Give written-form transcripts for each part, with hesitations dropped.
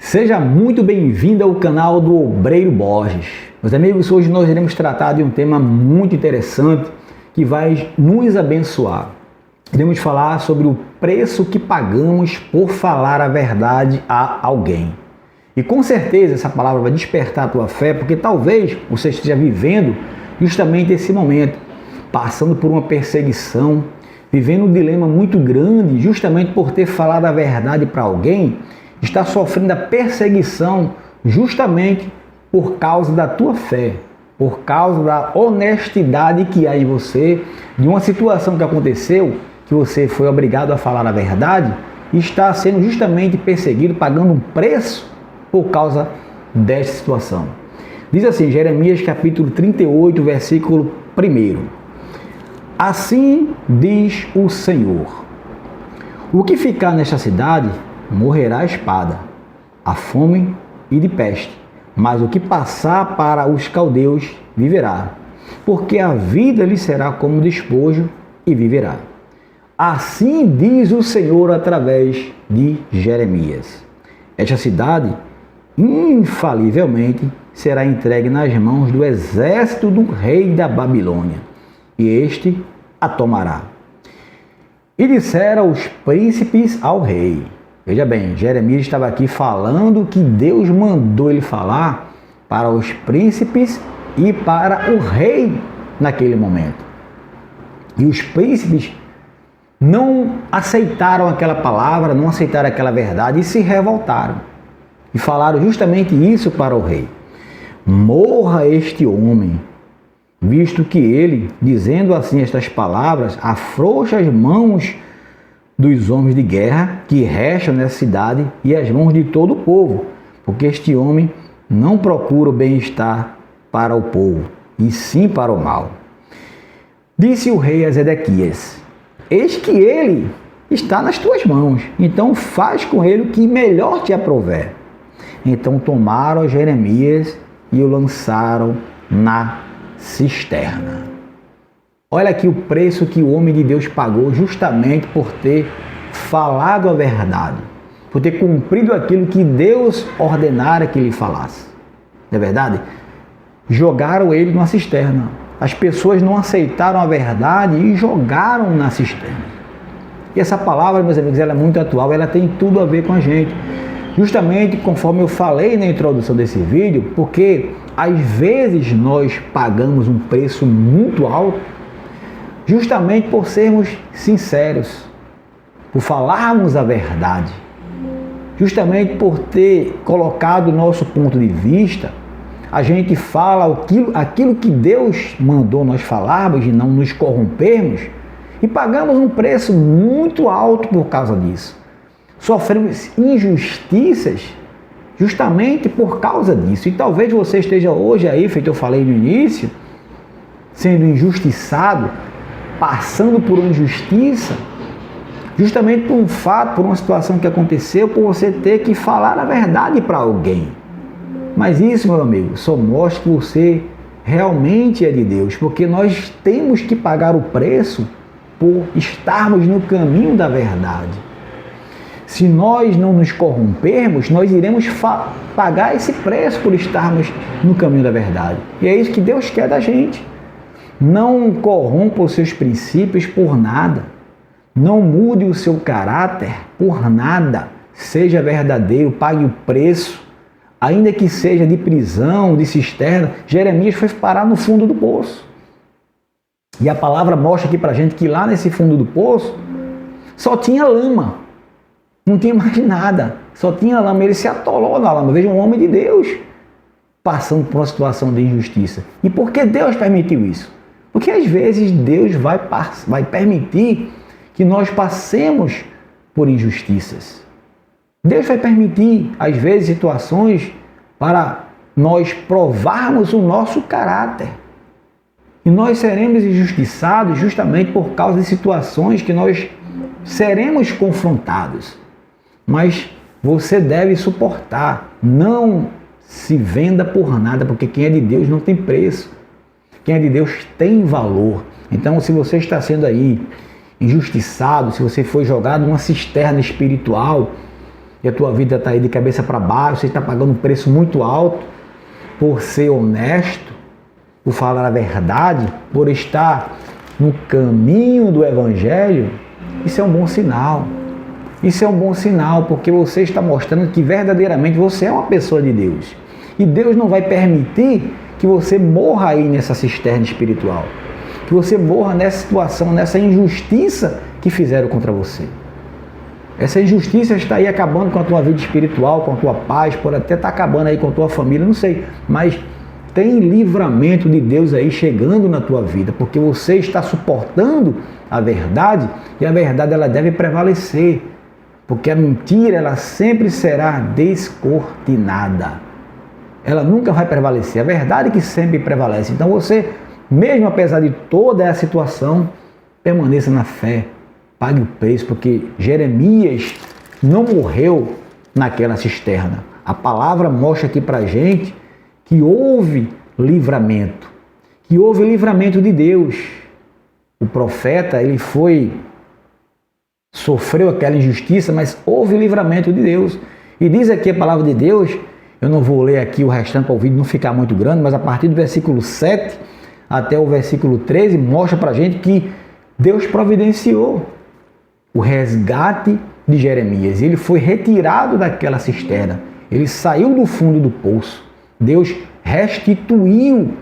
Seja muito bem-vindo ao canal do Obreiro Borges. Meus amigos, hoje nós iremos tratar de um tema muito interessante que vai nos abençoar. Iremos falar sobre o preço que pagamos por falar a verdade a alguém. E com certeza essa palavra vai despertar a tua fé, porque talvez você esteja vivendo justamente esse momento, passando por uma perseguição, vivendo um dilema muito grande, justamente por ter falado a verdade para alguém, está sofrendo a perseguição justamente por causa da tua fé, por causa da honestidade que há em você, de uma situação que aconteceu, que você foi obrigado a falar a verdade, e está sendo justamente perseguido, pagando um preço por causa desta situação. Diz assim, Jeremias capítulo 38, versículo 1. Assim diz o Senhor: o que ficar nesta cidade morrerá a espada, a fome e de peste, mas o que passar para os caldeus viverá, porque a vida lhe será como despojo e viverá. Assim diz o Senhor através de Jeremias. Esta cidade, infalivelmente, será entregue nas mãos do exército do rei da Babilônia, e este a tomará. E disseram os príncipes ao rei. Veja bem, Jeremias estava aqui falando que Deus mandou ele falar para os príncipes e para o rei naquele momento. E os príncipes não aceitaram aquela palavra, não aceitaram aquela verdade e se revoltaram. E falaram justamente isso para o rei: morra este homem, visto que ele, dizendo assim estas palavras, afrouxa as mãos dos homens de guerra que restam nessa cidade e as mãos de todo o povo, porque este homem não procura o bem-estar para o povo, e sim para o mal. Disse o rei a Zedequias: eis que ele está nas tuas mãos, então faz com ele o que melhor te aprouver. Então tomaram Jeremias e o lançaram na cisterna. Olha aqui o preço que o homem de Deus pagou justamente por ter falado a verdade, por ter cumprido aquilo que Deus ordenara que ele falasse. Não é verdade? Jogaram ele numa cisterna. As pessoas não aceitaram a verdade e jogaram na cisterna. E essa palavra, meus amigos, ela é muito atual, ela tem tudo a ver com a gente. Justamente conforme eu falei na introdução desse vídeo, porque às vezes nós pagamos um preço muito alto justamente por sermos sinceros, por falarmos a verdade, justamente por ter colocado o nosso ponto de vista. A gente fala aquilo que Deus mandou nós falarmos e não nos corrompermos, e pagamos um preço muito alto por causa disso. Sofremos injustiças justamente por causa disso. E talvez você esteja hoje aí, feito eu falei no início, sendo injustiçado, passando por uma injustiça, justamente por um fato, por uma situação que aconteceu, por você ter que falar a verdade para alguém. Mas isso, meu amigo, só mostra que você realmente é de Deus, porque nós temos que pagar o preço por estarmos no caminho da verdade. Se nós não nos corrompermos, nós iremos pagar esse preço por estarmos no caminho da verdade. E é isso que Deus quer da gente. Não corrompa os seus princípios por nada. Não mude o seu caráter por nada. Seja verdadeiro, pague o preço. Ainda que seja de prisão, de cisterna. Jeremias foi parar no fundo do poço. E a palavra mostra aqui pra gente que lá nesse fundo do poço só tinha lama. Não tinha mais nada. Só tinha lama. Ele se atolou na lama. Veja, um homem de Deus passando por uma situação de injustiça. E por que Deus permitiu isso? Porque às vezes Deus vai permitir que nós passemos por injustiças. Deus vai permitir, às vezes, situações para nós provarmos o nosso caráter. E nós seremos injustiçados justamente por causa de situações que nós seremos confrontados. Mas você deve suportar. Não se venda por nada, porque quem é de Deus não tem preço. Quem é de Deus tem valor. Então, se você está sendo aí injustiçado, se você foi jogado numa cisterna espiritual, e a tua vida está aí de cabeça para baixo, você está pagando um preço muito alto por ser honesto, por falar a verdade, por estar no caminho do Evangelho, isso é um bom sinal. Isso é um bom sinal, porque você está mostrando que verdadeiramente você é uma pessoa de Deus. E Deus não vai permitir que você morra aí nessa cisterna espiritual. Que você morra nessa situação, nessa injustiça que fizeram contra você. Essa injustiça está aí acabando com a tua vida espiritual, com a tua paz, pode até estar acabando aí com a tua família, não sei. Mas tem livramento de Deus aí chegando na tua vida, porque você está suportando a verdade e a verdade ela deve prevalecer. Porque a mentira ela sempre será descortinada. Ela nunca vai prevalecer. A verdade que sempre prevalece. Então você, mesmo apesar de toda essa situação, permaneça na fé. Pague o preço, porque Jeremias não morreu naquela cisterna. A palavra mostra aqui pra gente que houve livramento. Que houve livramento de Deus. O profeta, ele sofreu aquela injustiça, mas houve livramento de Deus. E diz aqui a palavra de Deus, eu não vou ler aqui o restante para o vídeo não ficar muito grande, mas a partir do versículo 7 até o versículo 13, mostra para a gente que Deus providenciou o resgate de Jeremias. Ele foi retirado daquela cisterna, ele saiu do fundo do poço. Deus restituiu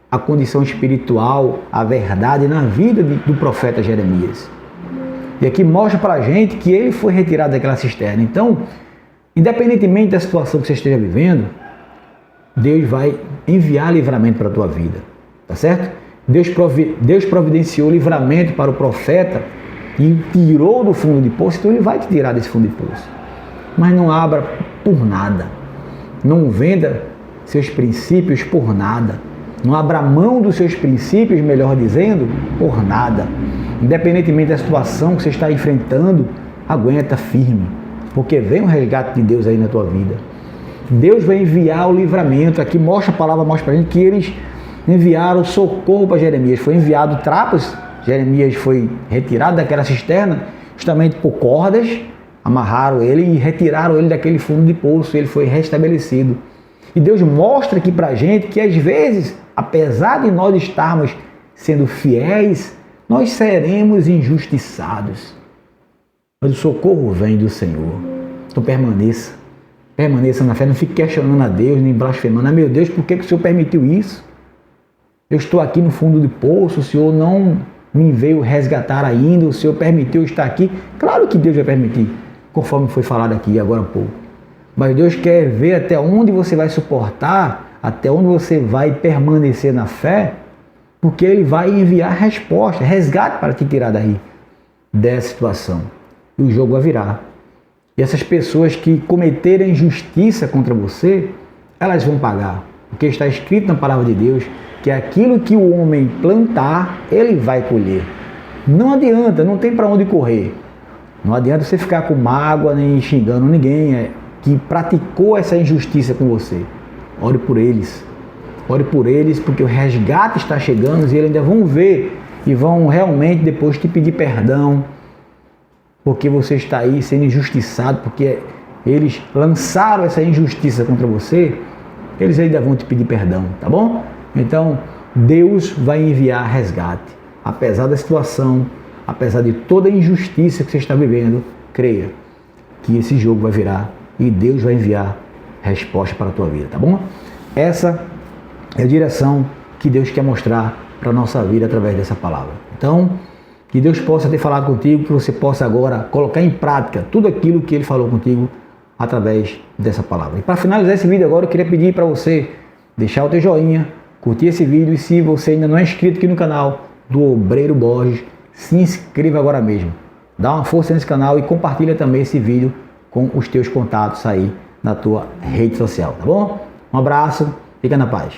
a condição espiritual, a verdade na vida do profeta Jeremias. E aqui mostra para a gente que ele foi retirado daquela cisterna. Então, independentemente da situação que você esteja vivendo, Deus vai enviar livramento para a tua vida. Tá certo? Deus providenciou livramento para o profeta e tirou do fundo de poço, então ele vai te tirar desse fundo de poço. Mas não abra por nada. Não venda seus princípios por nada. Não abra mão dos seus princípios, melhor dizendo, por nada. Independentemente da situação que você está enfrentando, aguenta firme, porque vem um resgate de Deus aí na tua vida. Deus vai enviar o livramento. Aqui mostra a palavra, mostra para a gente que eles enviaram socorro para Jeremias. Foi enviado trapos, Jeremias foi retirado daquela cisterna, justamente por cordas, amarraram ele e retiraram ele daquele fundo de poço, ele foi restabelecido. E Deus mostra aqui para a gente que às vezes, apesar de nós estarmos sendo fiéis, nós seremos injustiçados. Mas o socorro vem do Senhor. Então permaneça. Permaneça na fé. Não fique questionando a Deus, nem blasfemando. Ah, meu Deus, por que o Senhor permitiu isso? Eu estou aqui no fundo do poço, o Senhor não me veio resgatar ainda, o Senhor permitiu estar aqui. Claro que Deus vai permitir, conforme foi falado aqui agora há pouco. Mas Deus quer ver até onde você vai suportar, até onde você vai permanecer na fé, porque Ele vai enviar resposta, resgate para te tirar daí, dessa situação. E o jogo vai virar. E essas pessoas que cometerem injustiça contra você, elas vão pagar. Porque está escrito na palavra de Deus que aquilo que o homem plantar, ele vai colher. Não adianta, não tem para onde correr. Não adianta você ficar com mágoa, nem xingando ninguém que praticou essa injustiça com você. Ore por eles. Ore por eles, porque o resgate está chegando e eles ainda vão ver e vão realmente depois te pedir perdão, porque você está aí sendo injustiçado, porque eles lançaram essa injustiça contra você, eles ainda vão te pedir perdão, tá bom? Então, Deus vai enviar resgate. Apesar da situação, apesar de toda a injustiça que você está vivendo, creia que esse jogo vai virar e Deus vai enviar resposta para a tua vida, tá bom? Essa é a direção que Deus quer mostrar para a nossa vida através dessa palavra. Então, que Deus possa ter falado contigo, que você possa agora colocar em prática tudo aquilo que Ele falou contigo através dessa palavra. E para finalizar esse vídeo agora, eu queria pedir para você deixar o teu joinha, curtir esse vídeo e se você ainda não é inscrito aqui no canal do Obreiro Borges, se inscreva agora mesmo. Dá uma força nesse canal e compartilha também esse vídeo com os teus contatos aí na tua rede social, tá bom? Um abraço, fica na paz.